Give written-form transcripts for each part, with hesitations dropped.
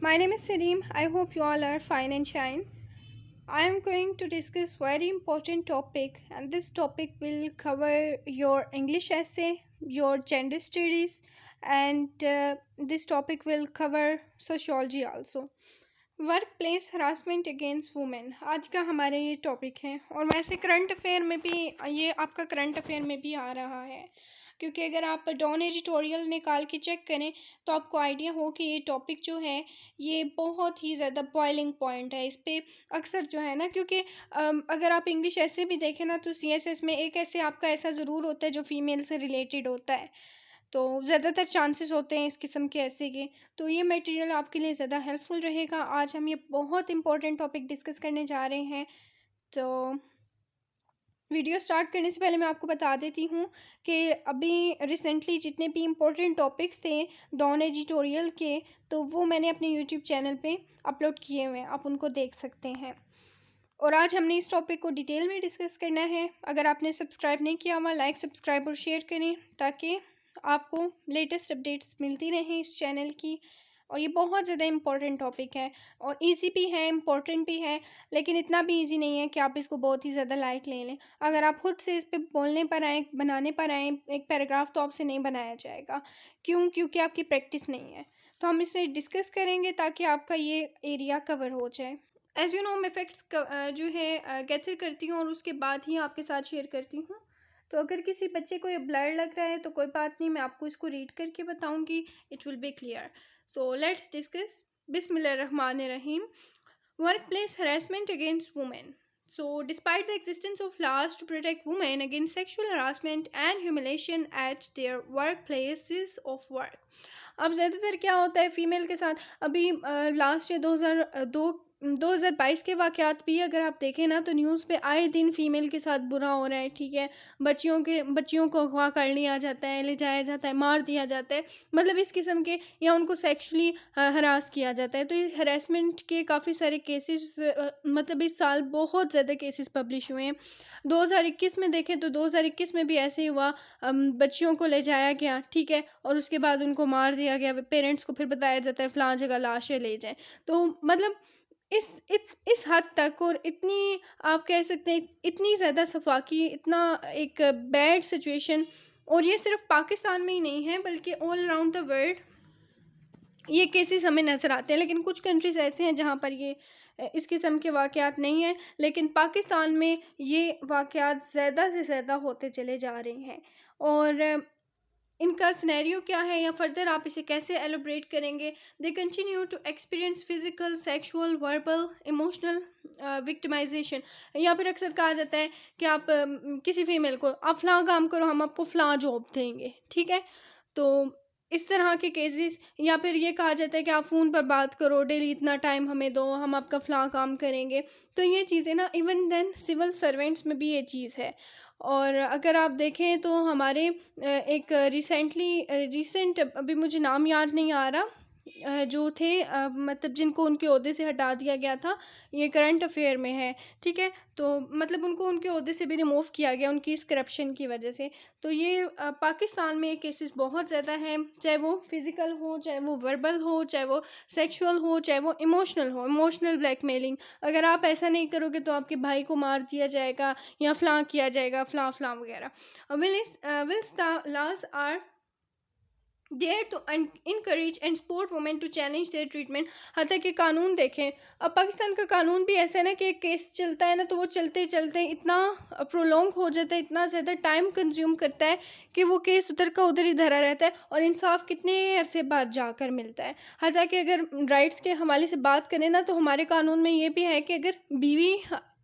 My name is Sareem. I hope you all are fine and fine. I am going to discuss very important topic, and this topic will cover your English essay, your gender studies, and this topic will cover sociology also. Work place harassment against women आज का हमारा ये topic है। और वैसे current affair में भी ये आपका करंट अफेयर में भी आ रहा है, क्योंकि अगर आप डॉन एडिटोरियल निकाल के चेक करें तो आपको आइडिया हो कि ये टॉपिक जो है ये बहुत ही ज़्यादा बॉइलिंग पॉइंट है। इस पे अक्सर जो है ना, क्योंकि अगर आप इंग्लिश ऐसे भी देखें ना तो सीएसएस में एक ऐसे आपका ऐसा ज़रूर होता है जो फीमेल से रिलेटेड होता है, तो ज़्यादातर चांसेस होते हैं इस किस्म के ऐसे के। तो ये मटेरियल आपके लिए ज़्यादा हेल्पफुल रहेगा। आज हम ये बहुत इंपॉर्टेंट टॉपिक डिस्कस करने जा रहे हैं। तो वीडियो स्टार्ट करने से पहले मैं आपको बता देती हूँ कि अभी रिसेंटली जितने भी इम्पोर्टेंट टॉपिक्स थे डॉन एडिटोरियल के, तो वो मैंने अपने यूट्यूब चैनल पे अपलोड किए हुए हैं, आप उनको देख सकते हैं। और आज हमने इस टॉपिक को डिटेल में डिस्कस करना है। अगर आपने सब्सक्राइब नहीं किया हुआ, लाइक सब्सक्राइब और शेयर करें ताकि आपको लेटेस्ट अपडेट्स मिलती रहें इस चैनल की। और ये बहुत ज़्यादा इम्पोर्टेंट टॉपिक है और इजी भी है, इम्पोर्टेंट भी है, लेकिन इतना भी इजी नहीं है कि आप इसको बहुत ही ज़्यादा लाइट ले लें। अगर आप खुद से इस पे बोलने पर आएँ, बनाने पर आएँ एक पैराग्राफ, तो आपसे नहीं बनाया जाएगा। क्यों? क्योंकि आपकी प्रैक्टिस नहीं है। तो हम इसमें डिस्कस करेंगे ताकि आपका ये एरिया कवर हो जाए। एज़ यू नो, मैं फैक्ट्स जो है गैदर करती हूँ और उसके बाद ही आपके साथ शेयर करती हूँ। तो अगर किसी बच्चे को ये ब्लर लग रहा है तो कोई बात नहीं, मैं आपको इसको रीड करके बताऊंगी, it will be clear. So let's discuss. बिस्मिल्लाहिर्रहमानिर्रहीम। Workplace harassment against women. So, despite the existence of laws to protect women against sexual harassment and humiliation at their workplaces of work, अब ज़्यादातर क्या होता है female के साथ। अभी last year 2022 के वाक़यात भी अगर आप देखें ना तो न्यूज़ पे आए दिन फ़ीमेल के साथ बुरा हो रहा है, ठीक है। बच्चियों को अगवा कर लिया जाता है, ले जाया जाता है, मार दिया जाता है, मतलब इस किस्म के, या उनको सेक्सुअली हरास किया जाता है। तो ये हरासमेंट के काफ़ी सारे केसेस, मतलब इस साल बहुत ज़्यादा केसेस पब्लिश हुए हैं। 2021 में देखें तो 2021 में भी ऐसे ही हुआ। बच्चियों को ले जाया गया, ठीक है, और उसके बाद उनको मार दिया गया। पेरेंट्स को फिर बताया जाता है फ़लाँ जगह लाशें ले जाएँ। तो मतलब इस हद तक, और इतनी आप कह सकते हैं इतनी ज़्यादा सफाकी, इतना एक बैड सिचुएशन। और ये सिर्फ पाकिस्तान में ही नहीं है बल्कि ऑल अराउंड द वर्ल्ड ये केसेस हमें नज़र आते हैं। लेकिन कुछ कंट्रीज़ ऐसे हैं जहाँ पर ये इस किस्म के वाक़यात नहीं हैं, लेकिन पाकिस्तान में ये वाक़यात ज़्यादा से ज़्यादा होते चले जा रहे हैं। और इनका सिनेरियो क्या है या फर्दर आप इसे कैसे एलोब्रेट करेंगे? They continue to experience physical, sexual, verbal, emotional victimization. या फिर अक्सर कहा जाता है कि आप किसी फीमेल को, आप फ़लाँ काम करो, हम आपको फ़लाँ जॉब देंगे, ठीक है। तो इस तरह के केसेस, या फिर ये कहा जाता है कि आप फ़ोन पर बात करो, डेली इतना टाइम हमें दो, हम आपका फ़लाँ काम करेंगे। तो ये चीज़ें ना, इवन देन सिविल सर्वेंट्स में भी ये चीज़ है। और अगर आप देखें तो हमारे एक रिसेंट, अभी मुझे नाम याद नहीं आ रहा, जो थे मतलब जिनको उनके ओहदे से हटा दिया गया था, ये करंट अफेयर में है, ठीक है। तो मतलब उनको उनके ओहदे से भी रिमूव किया गया उनकी इस करप्शन की वजह से। तो ये पाकिस्तान में केसेस बहुत ज़्यादा हैं, चाहे वो फिज़िकल हो, चाहे वो वर्बल हो, चाहे वो सेक्सुअल हो, चाहे वो इमोशनल हो, इमोशनल ब्लैकमेलिंग। अगर आप ऐसा नहीं करोगे तो आपके भाई को मार दिया जाएगा या फ़लाँ किया जाएगा, फ़लाँ फ़लाँ वगैरह। Whilst the laws are there to encourage and support women to challenge their treatment. हालांकि कि कानून देखें, अब पाकिस्तान का कानून भी ऐसा है ना कि एक केस चलता है ना तो वो चलते चलते इतना प्रोलॉन्ग हो जाता है, इतना ज़्यादा टाइम कंज्यूम करता है कि वो केस उधर का उधर ही धरा रहता है और इंसाफ कितने अरसे बाद जाकर मिलता है। हालांकि अगर राइट्स के हवाले से बात करें ना तो हमारे कानून में ये भी है कि अगर बीवी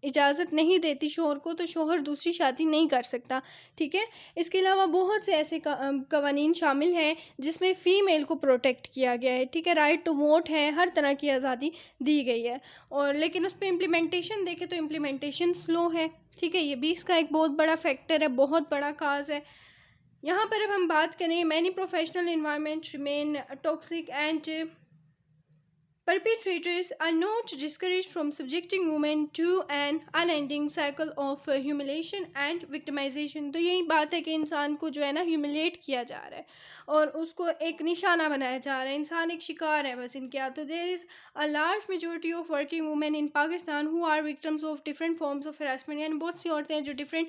इजाज़त नहीं देती शोहर को तो शोहर दूसरी शादी नहीं कर सकता, ठीक है। इसके अलावा बहुत से ऐसे कवानीन शामिल हैं जिसमें फ़ीमेल को प्रोटेक्ट किया गया है, ठीक है। राइट टू वोट है, हर तरह की आज़ादी दी गई है। और लेकिन उस पर इम्प्लीमेंटेशन देखें तो इम्प्लीमेंटेशन स्लो है, ठीक है। ये भी इसका एक बहुत बड़ा फैक्टर है, बहुत बड़ा काज है। यहाँ पर अब हम बात करें, many professional environment remain toxic and Perpetrators are not discouraged from subjecting women to an unending cycle of humiliation and victimization. तो यही बात है कि इंसान को जो है ना ह्यूमिलेट किया जा रहा है और उसको एक निशाना बनाया जा रहा है, इंसान एक शिकार है बस इनके हाथ. तो there is a large majority of working women in Pakistan who are victims of different forms of harassment. यानी बहुत सी औरतें हैं जो डिफरेंट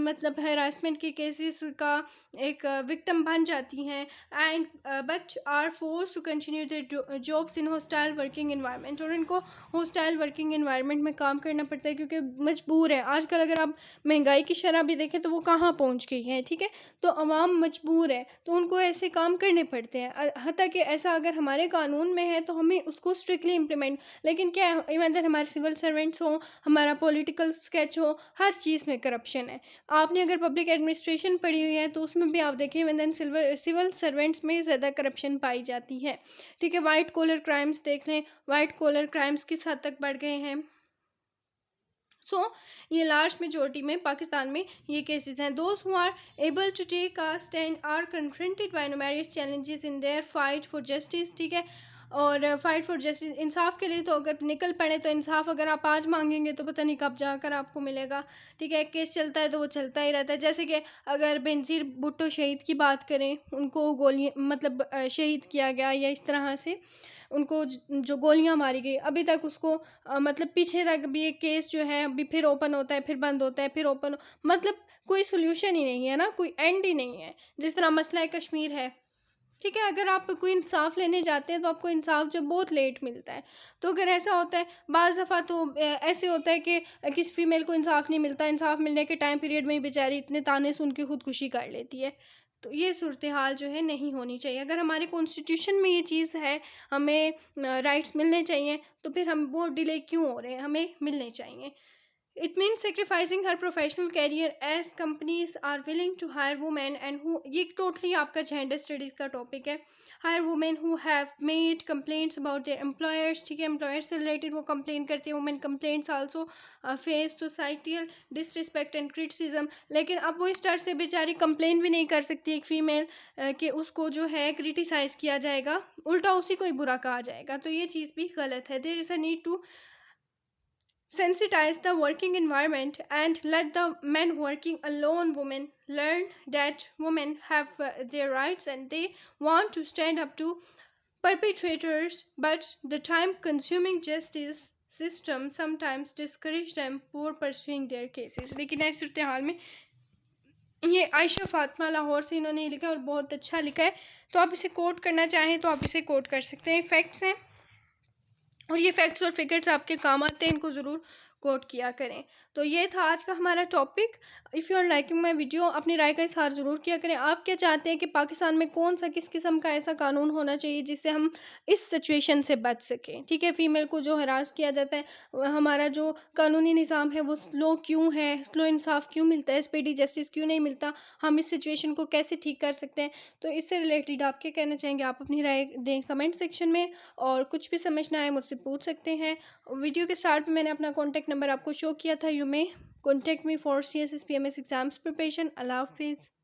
मतलब हरासमेंट के केसेस का एक विक्टिम बन जाती हैं and but are force to continue their jobs in hostile working environment. और इनको हॉस्टाइल वर्किंग इन्वायरमेंट में काम करना पड़ता है क्योंकि मजबूर है. आजकल अगर आप महंगाई की शरह भी देखें तो वो कहाँ पहुँच गई है. ठीक है, तो अवाम मजबूर है तो उनको ऐसे काम करने पड़ते हैं. हत्ता कि ऐसा अगर हमारे कानून में है तो हमें उसको स्ट्रिक्टली इम्प्लीमेंट. लेकिन क्या है, इवन हमारे सिविल सर्वेंट्स हों, हमारा पॉलिटिकल स्केच हो, हर चीज़ में करप्शन है. आपने अगर पब्लिक एडमिनिस्ट्रेशन पढ़ी हुई है तो उसमें भी आप देखें इवन सिविल सर्वेंट्स में ज़्यादा करप्शन पाई जाती है. ठीक है, वाइट कॉलर क्राइम्स देख लें, वाइट कॉलर क्राइम्स किस हद तक बढ़ गए हैं. ये लार्ज मेजोरिटी में पाकिस्तान में ये केसेस हैं. Those who are able to take a stand are confronted by numerous challenges in their fight for justice. ठीक है, और फाइट फॉर जस्टिस, इंसाफ के लिए तो अगर निकल पड़े तो इंसाफ अगर आप आज मांगेंगे तो पता नहीं कब जाकर आपको मिलेगा. ठीक है, एक केस चलता है तो वो चलता ही रहता है. जैसे कि अगर बेनज़ीर भुट्टो शहीद की बात करें, उनको गोली मतलब शहीद किया गया या इस तरह से उनको जो गोलियां मारी गई, अभी तक उसको मतलब पीछे तक भी एक केस जो है अभी फिर ओपन होता है, फिर बंद होता है, फिर ओपन. मतलब कोई सोल्यूशन ही नहीं है ना, कोई एंड ही नहीं है. जिस तरह मसला है कश्मीर है. ठीक है, अगर आप कोई इंसाफ लेने जाते हैं तो आपको इंसाफ जो बहुत लेट मिलता है. तो अगर ऐसा होता है बाज़ दफ़ा तो ऐसे होता है कि किसी फीमेल को इंसाफ नहीं मिलता, इंसाफ मिलने के टाइम पीरियड में ही बेचारी इतने ताने सुन के खुदकुशी कर लेती है. तो ये सूरत हाल जो है नहीं होनी चाहिए. अगर हमारे कॉन्स्टिट्यूशन में ये चीज़ है, हमें राइट्स मिलने चाहिए, तो फिर हम वो डिले क्यों हो रहे हैं, हमें मिलने चाहिए. It means sacrificing her professional career as companies are willing to hire women and who, ये totally आपका gender studies का topic है. hire women who have made complaints about their employers. ठीक है, employers से related वो complain करती है. women complaints also face societal disrespect and criticism. लेकिन अब वो इस तरह से बेचारी complain भी नहीं कर सकती एक female कि उसको जो है criticize किया जाएगा, उल्टा उसी को ही बुरा कहा जाएगा. तो ये चीज़ भी गलत है. there is a need to sensitize the working environment and let the men working alone women learn that women have their rights and they want to stand up to perpetrators, but the time consuming justice system sometimes discourage them for pursuing their cases. लेकिन ऐसी सूरत हाल में ये आयशा फातिमा लाहौर से इन्होंने लिखा और बहुत अच्छा लिखा है. तो आप इसे कोट करना चाहें तो आप इसे कोट कर सकते हैं. फैक्ट्स हैं और ये फैक्ट्स और फिगर्स आपके काम आते हैं, इनको ज़रूर कोट किया करें. तो ये था आज का हमारा topic. If you are liking my video, अपनी राय का इजहार ज़रूर किया करें. आप क्या चाहते हैं कि पाकिस्तान में कौन सा किस किस्म का ऐसा कानून होना चाहिए जिससे हम इस सिचुएशन से बच सकें. ठीक है, फ़ीमेल को जो हरास किया जाता है, हमारा जो कानूनी निज़ाम है वो स्लो क्यों है, स्लो इंसाफ क्यों मिलता है, स्पीडी जस्टिस क्यों नहीं मिलता, हम इस सिचुएशन को कैसे ठीक कर सकते हैं. तो इससे रिलेटेड आप क्या कहना चाहेंगे, आप अपनी राय दें कमेंट सेक्शन में. और कुछ भी समझ ना आए मुझसे पूछ सकते हैं. वीडियो के स्टार्ट में मैंने अपना कॉन्टैक्ट नंबर आपको शो किया था. You may contact me for CSS PMS exams preparation. अल्लाह हाफिज़.